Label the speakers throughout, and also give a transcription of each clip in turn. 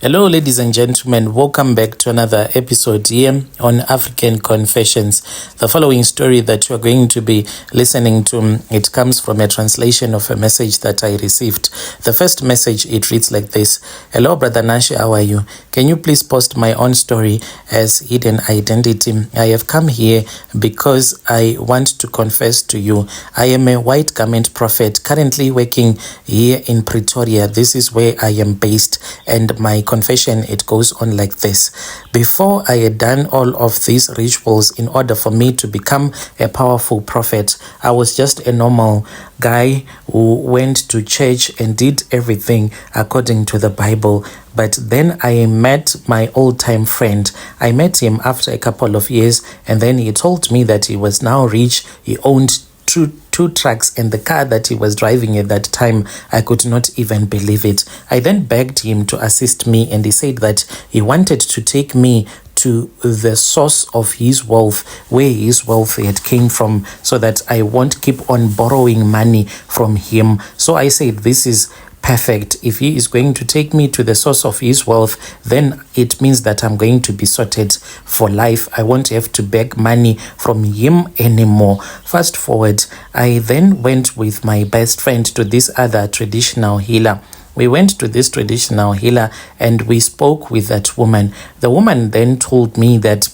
Speaker 1: Hello, ladies and gentlemen. Welcome back to another episode here on African Confessions. The following story that you are going to be listening to, it comes from a translation of a message that I received. The first message, it reads like this. Hello, Brother Nashi, how are you? Can you please post my own story as hidden identity? I have come here because I want to confess to you. I am a white garment prophet currently working here in Pretoria. This is where I am based, and my confession, it goes on like this. Before I had done all of these rituals in order for me to become a powerful prophet, I was just a normal guy who went to church and did everything according to the Bible. But then I met my old-time friend. I met him after a couple of years, and then he told me that he was now rich. He owned two trucks, and the car that he was driving at that time, I could not even believe it. I then begged him to assist me, and he said that he wanted to take me to the source of his wealth, where his wealth had came from, so that I won't keep on borrowing money from him. So I said, this is perfect. If he is going to take me to the source of his wealth, then it means that I'm going to be sorted for life. I won't have to beg money from him anymore. Fast forward, I then went with my best friend to this other traditional healer. We went to this traditional healer and we spoke with that woman. The woman then told me that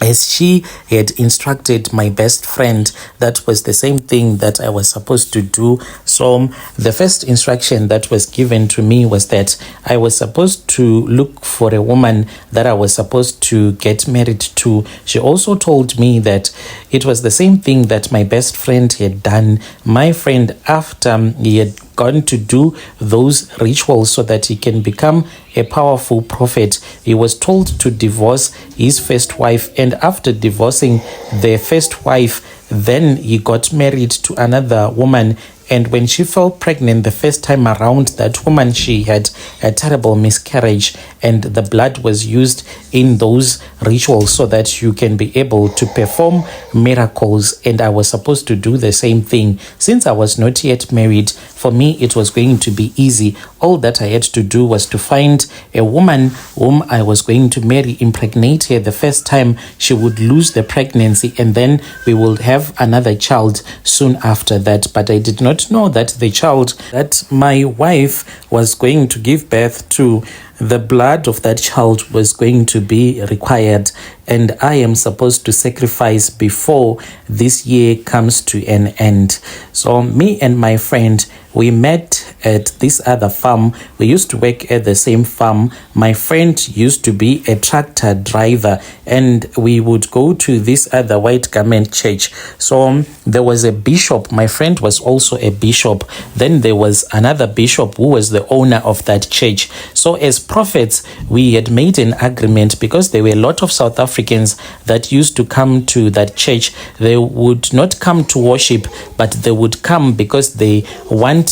Speaker 1: as she had instructed my best friend, that was the same thing that I was supposed to do. So the first instruction that was given to me was that I was supposed to look for a woman that I was supposed to get married to. She also told me that it was the same thing that my best friend had done. My friend, after he had gone to do those rituals so that he can become a powerful prophet, he was told to divorce his first wife, and after divorcing the first wife, then he got married to another woman. And when she fell pregnant the first time around, that woman, she had a terrible miscarriage, and the blood was used in those rituals so that you can be able to perform miracles. And I was supposed to do the same thing. Since I was not yet married, for me it was going to be easy. All that I had to do was to find a woman whom I was going to marry, impregnate her the first time, she would lose the pregnancy, and then we will have another child soon after that. But I did not know that the child that my wife was going to give birth to, the blood of that child was going to be required, and I am supposed to sacrifice before this year comes to an end. So me and my friend, we met at this other farm. We used to work at the same farm. My friend used to be a tractor driver, and we would go to this other white garment church. So there was a bishop. My friend was also a bishop. Then there was another bishop who was the owner of that church. So as prophets, we had made an agreement, because there were a lot of South Africans that used to come to that church. They would not come to worship, but they would come because they wanted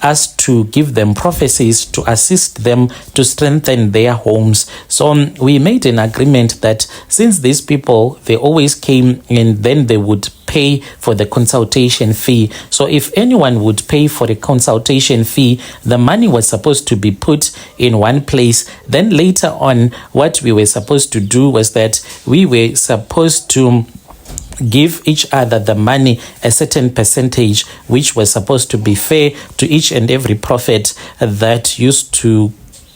Speaker 1: us to give them prophecies to assist them to strengthen their homes. So we made an agreement that since these people, they always came and then they would pay for the consultation fee. So if anyone would pay for the consultation fee, the money was supposed to be put in one place. Then later on, what we were supposed to do was that we were supposed to give each other the money, a certain percentage, which was supposed to be fair to each and every prophet that used to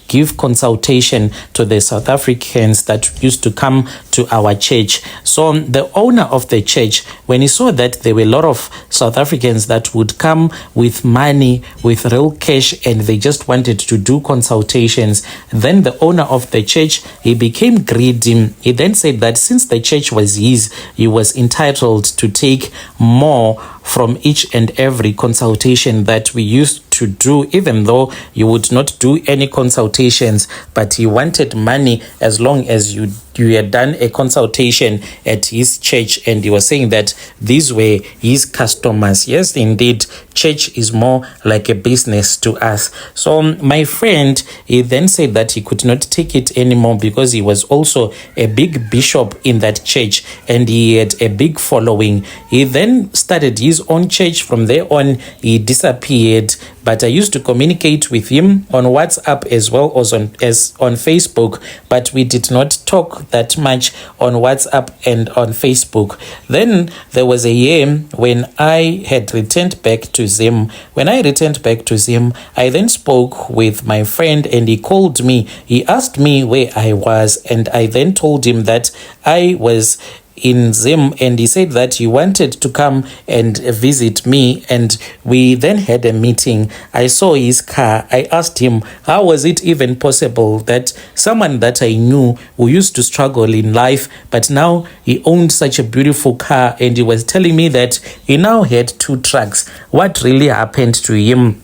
Speaker 1: give consultation to the South Africans that used to come to our church. So the owner of the church, when he saw that there were a lot of South Africans that would come with money, with real cash, and they just wanted to do consultations, then the owner of the church, he became greedy. He then said that since the church was his, he was entitled to take more from each and every consultation that we used to do, even though you would not do any consultations, but he wanted money as long as you had done a consultation at his church. And he was saying that these were his customers. Yes, indeed, church is more like a business to us. So my friend, he then said that he could not take it anymore, because he was also a big bishop in that church and he had a big following. He then started his own church. From there on, he disappeared but I used to communicate with him on WhatsApp as well as on Facebook, but we did not talk that much on WhatsApp and on Facebook. Then there was a year when I had returned back to Zim. When I returned back to Zim, I then spoke with my friend and he called me. He asked me where I was, and I then told him that I was in Zim, and he said that he wanted to come and visit me, and we then had a meeting. I saw his car. I asked him how was it even possible that someone that I knew who used to struggle in life, but now he owned such a beautiful car, and he was telling me that he now had 2 trucks. What really happened to him?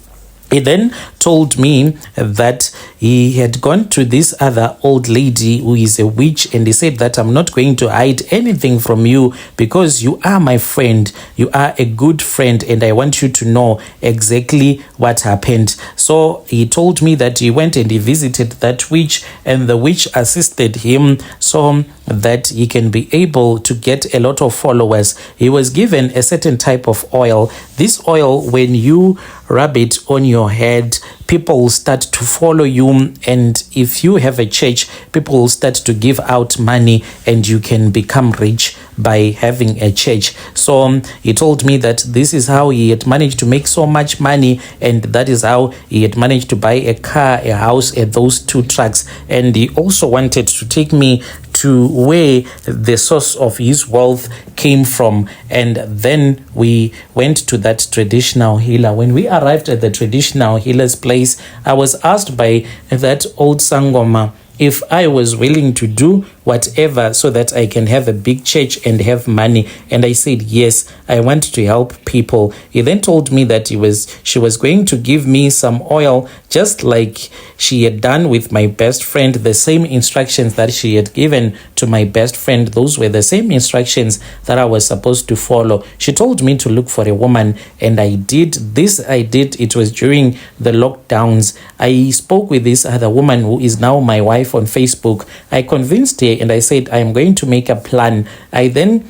Speaker 1: He then told me that he had gone to this other old lady who is a witch, and he said that I'm not going to hide anything from you because you are my friend. You are a good friend, and I want you to know exactly what happened. So he told me that he went and he visited that witch, and the witch assisted him so that he can be able to get a lot of followers. He was given a certain type of oil. This oil, when you rub it on your head, people will start to follow you, and if you have a church, people will start to give out money, and you can become rich by having a church. So he told me that this is how he had managed to make so much money, and that is how he had managed to buy a car, a house, and those 2 trucks. And he also wanted to take me to where the source of his wealth came from, and then we went to that traditional healer. When we arrived at the traditional healer's place, I was asked by that old Sangoma if I was willing to do whatever so that I can have a big church and have money. And I said, yes, I want to help people. He then told me that she was going to give me some oil, just like she had done with my best friend. The same instructions that she had given to my best friend, those were the same instructions that I was supposed to follow. She told me to look for a woman, and I did. It was during the lockdowns. I spoke with this other woman who is now my wife on Facebook. I convinced her and I said, I am going to make a plan. I then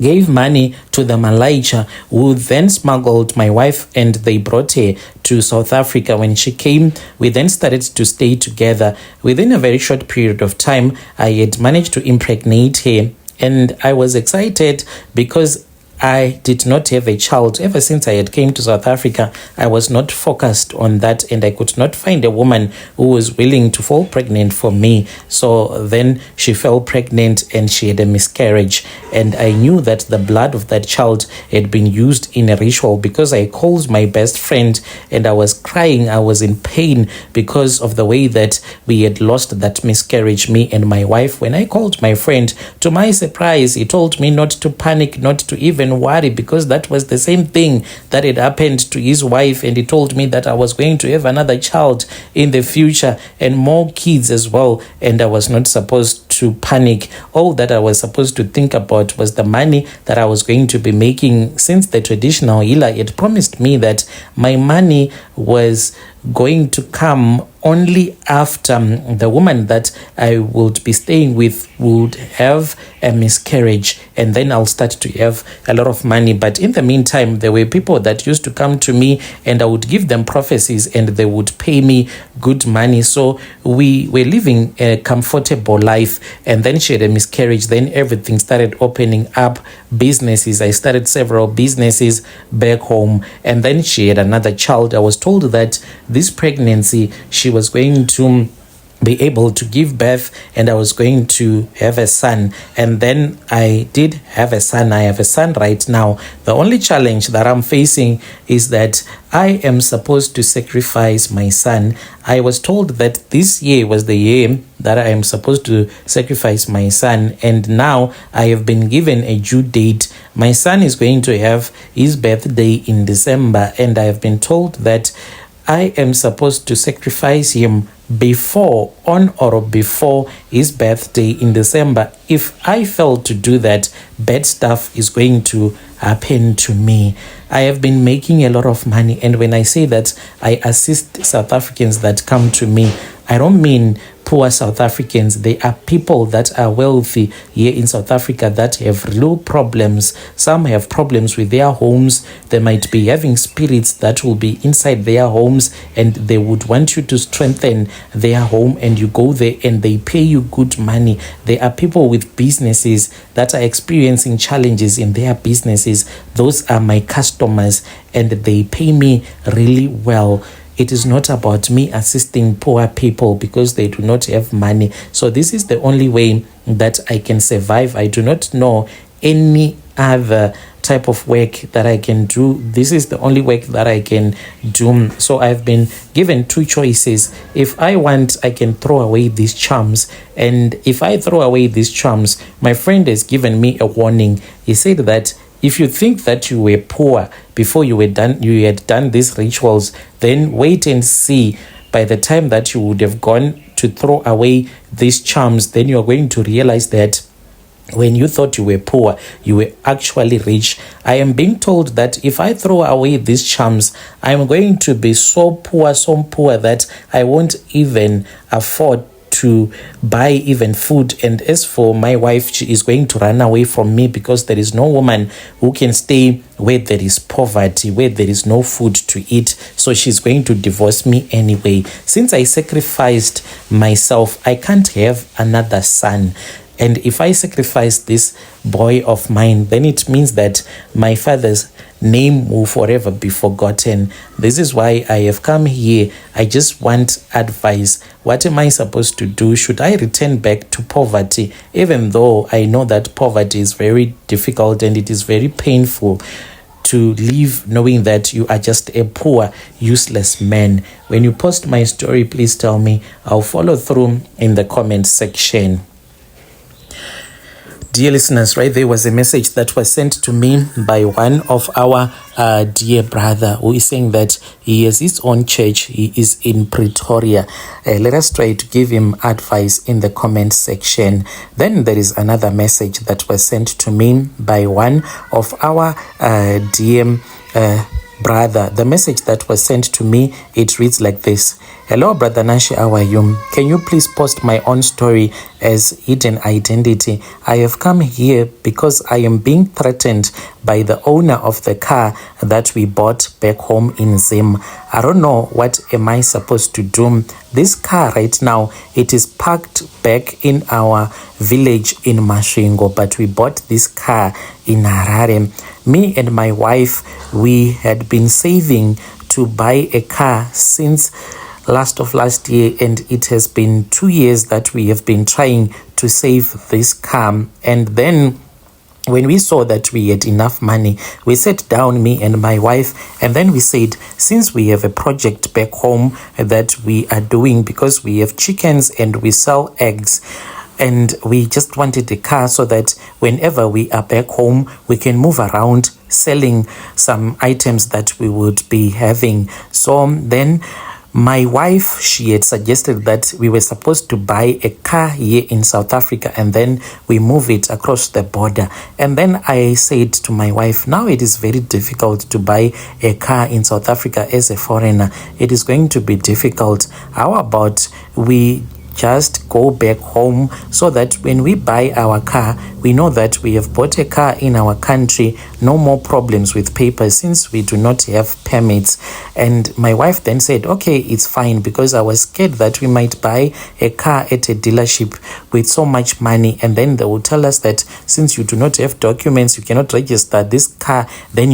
Speaker 1: gave money to the Malaysia, who then smuggled my wife, and they brought her to South Africa. When she came, we then started to stay together. Within a very short period of time, I had managed to impregnate her, and I was excited because I did not have a child. Ever since I had came to South Africa, I was not focused on that, and I could not find a woman who was willing to fall pregnant for me. So then she fell pregnant and she had a miscarriage, and I knew that the blood of that child had been used in a ritual, because I called my best friend and I was crying. I was in pain because of the way that we had lost that miscarriage, me and my wife. When I called my friend, to my surprise, he told me not to panic, not to even worry, because that was the same thing that had happened to his wife, and he told me that I was going to have another child in the future and more kids as well, and I was not supposed to panic. All that I was supposed to think about was the money that I was going to be making, since the traditional healer had promised me that my money was going to come only after the woman that I would be staying with would have a miscarriage, and then I'll start to have a lot of money. But in the meantime, there were people that used to come to me, and I would give them prophecies and they would pay me good money. So we were living a comfortable life, and then she had a miscarriage. Then everything started opening up. Businesses, I started several businesses back home, and then she had another child. I was told that this pregnancy, she was going to be able to give birth, and I was going to have a son. And then I did have a son. I have a son right now. The only challenge that I'm facing is that I am supposed to sacrifice my son. I was told that this year was the year that I am supposed to sacrifice my son, and now I have been given a due date. My son is going to have his birthday in December, and I have been told that I am supposed to sacrifice him on or before his birthday in December. If I fail to do that, bad stuff is going to happen to me. I have been making a lot of money, and when I say that I assist South Africans that come to me, I don't mean poor South Africans. There are people that are wealthy here in South Africa that have real problems. Some have problems with their homes. They might be having spirits that will be inside their homes, and they would want you to strengthen their home, and you go there and they pay you good money. There are people with businesses that are experiencing challenges in their businesses. Those are my customers, and they pay me really well. It is not about me assisting poor people because they do not have money. So this is the only way that I can survive. I do not know any other type of work that I can do. This is the only work that I can do. So I've been given two choices. If I want, I can throw away these charms. And if I throw away these charms, my friend has given me a warning. He said that if you think that you were poor before you had done these rituals, then wait and see. By the time that you would have gone to throw away these charms, then you're going to realize that when you thought you were poor, you were actually rich. I am being told that if I throw away these charms, I'm going to be so poor that I won't even afford to buy even food. And as for my wife, she is going to run away from me because there is no woman who can stay where there is poverty, where there is no food to eat. So she's going to divorce me anyway. Since I sacrificed myself, I can't have another son. And if I sacrifice this boy of mine, then it means that my father's name will forever be forgotten. This is why I have come here. I just want advice. What am I supposed to do? Should I return back to poverty? Even though I know that poverty is very difficult and it is very painful to live knowing that you are just a poor, useless man. When you post my story, please tell me. I'll follow through in the comment section. Dear listeners, right there was a message that was sent to me by one of our dear brother who is saying that he has his own church. He is in Pretoria. Let us try to give him advice in the comment section. Then there is another message that was sent to me by one of our dear brother. The message that was sent to me, it reads like this. Hello, Brother Nashi, how are you? Can you please post my own story as hidden identity? I have come here because I am being threatened by the owner of the car that we bought back home in Zim. I don't know what am I supposed to do. This car right now, it is parked back in our village in Masvingo, but we bought this car in Harare. Me and my wife, we had been saving to buy a car since last year, and it has been 2 years that we have been trying to save this car. And then when we saw that we had enough money, we sat down, me and my wife, and then we said, since we have a project back home that we are doing because we have chickens and we sell eggs, and we just wanted a car so that whenever we are back home, we can move around selling some items that we would be having. So then my wife, she had suggested that we were supposed to buy a car here in South Africa and then we move it across the border. And then I said to my wife, now it is very difficult to buy a car in South Africa as a foreigner. It is going to be difficult. How about we just go back home so that when we buy our car, we know that we have bought a car in our country, no more problems with papers since we do not have permits. And my wife then said, okay, it's fine, because I was scared that we might buy a car at a dealership with so much money and then they will tell us that since you do not have documents, you cannot register this car, then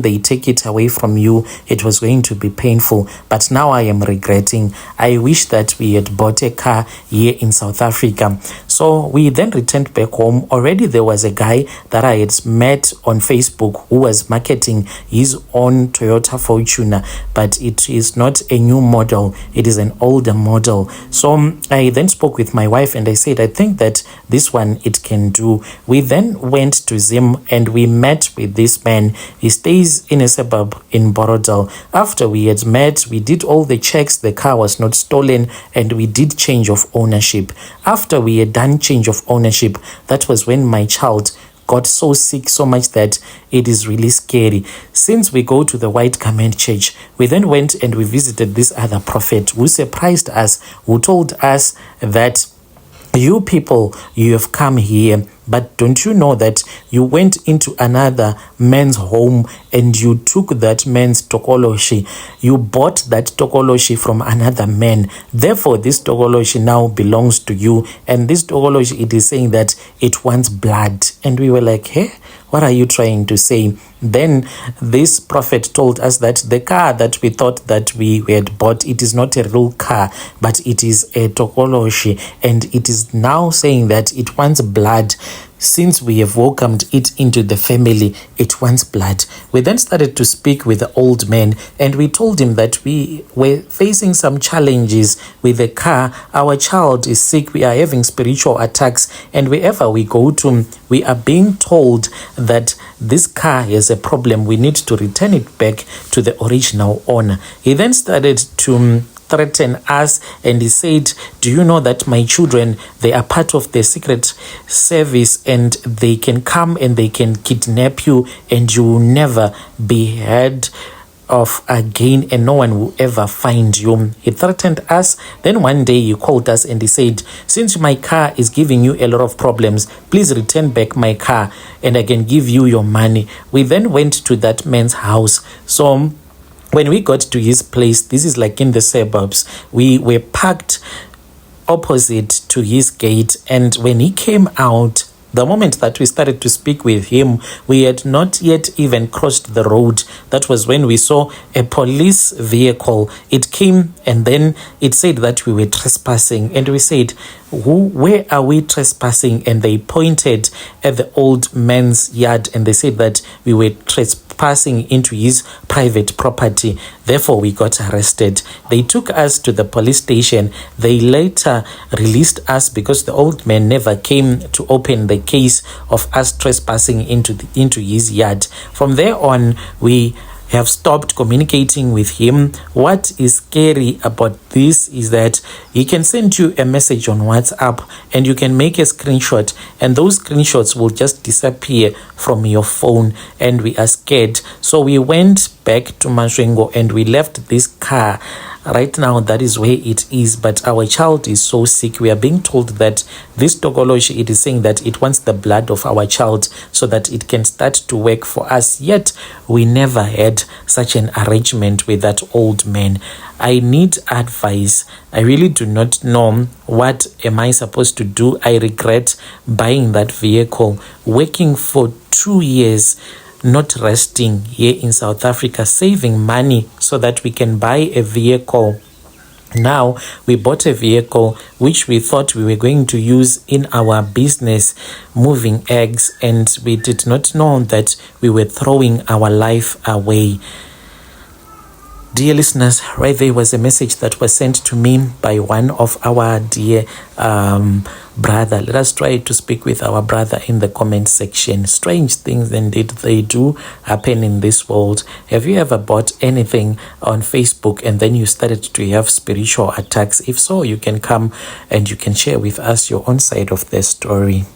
Speaker 1: they take it away from you. It was going to be painful, but now I am regretting. I wish that we had bought a car here in South Africa. So we then returned back home. Already there was a guy that I had met on Facebook who was marketing his own Toyota Fortuner, but it is not a new model, it is an older model. So I then spoke with my wife and I said, I think that this one it can do. We then went to Zim and we met with this man. He stays in a suburb in Borodale. After we had met, we did all the checks, the car was not stolen, and we did change of ownership. After we had done change of ownership, that was when my child got so sick so much that it is really scary. Since we go to the White Garment Church, we then went and we visited this other prophet who surprised us, who told us that you people, you have come here, but don't you know that you went into another man's home and you took that man's tokoloshi? You bought that tokoloshi from another man. Therefore, this tokoloshi now belongs to you. And this tokoloshi, it is saying that it wants blood. And we were like, hey, what are you trying to say? Then this prophet told us that the car that we thought that we had bought, it is not a real car, but it is a tokoloshi, and it is now saying that it wants blood. Since we have welcomed it into the family, it wants blood. We then started to speak with the old man, and we told him that we were facing some challenges with the car. Our child is sick. We are having spiritual attacks, and wherever we go to, we are being told that this car has a problem. We need to return it back to the original owner. He then started to threaten us, and he said, do you know that my children, they are part of the secret service, and they can come and they can kidnap you and you will never be heard of again, and no one will ever find you. He threatened us. Then one day he called us and he said, since my car is giving you a lot of problems, please return back my car and I can give you your money. We then went to that man's house. So when we got to his place, this is like in the suburbs, we were parked opposite to his gate. And when he came out, the moment that we started to speak with him, we had not yet even crossed the road. That was when we saw a police vehicle. It came and then it said that we were trespassing. And we said, where are we trespassing? And they pointed at the old man's yard and they said that we were trespassing into his private property. Therefore, we got arrested. They took us to the police station. They later released us because the old man never came to open the case of us trespassing into his yard. From there on, we have stopped communicating with him. What is scary about this is that he can send you a message on WhatsApp and you can make a screenshot, and those screenshots will just disappear from your phone, and we are scared. So we went back to Maswengo and we left this car. Right now, that is where it is, but our child is so sick. We are being told that this tokoloshi, it is saying that it wants the blood of our child so that it can start to work for us. Yet, we never had such an arrangement with that old man. I need advice. I really do not know what am I supposed to do. I regret buying that vehicle, working for 2 years, not resting here in South Africa, saving money so that we can buy a vehicle. Now we bought a vehicle which we thought we were going to use in our business, moving eggs, and we did not know that we were throwing our life away. Dear listeners, right there was a message that was sent to me by one of our dear brother. Let us try to speak with our brother in the comment section. Strange things indeed they do happen in this world. Have you ever bought anything on Facebook and then you started to have spiritual attacks? If so, you can come and you can share with us your own side of the story.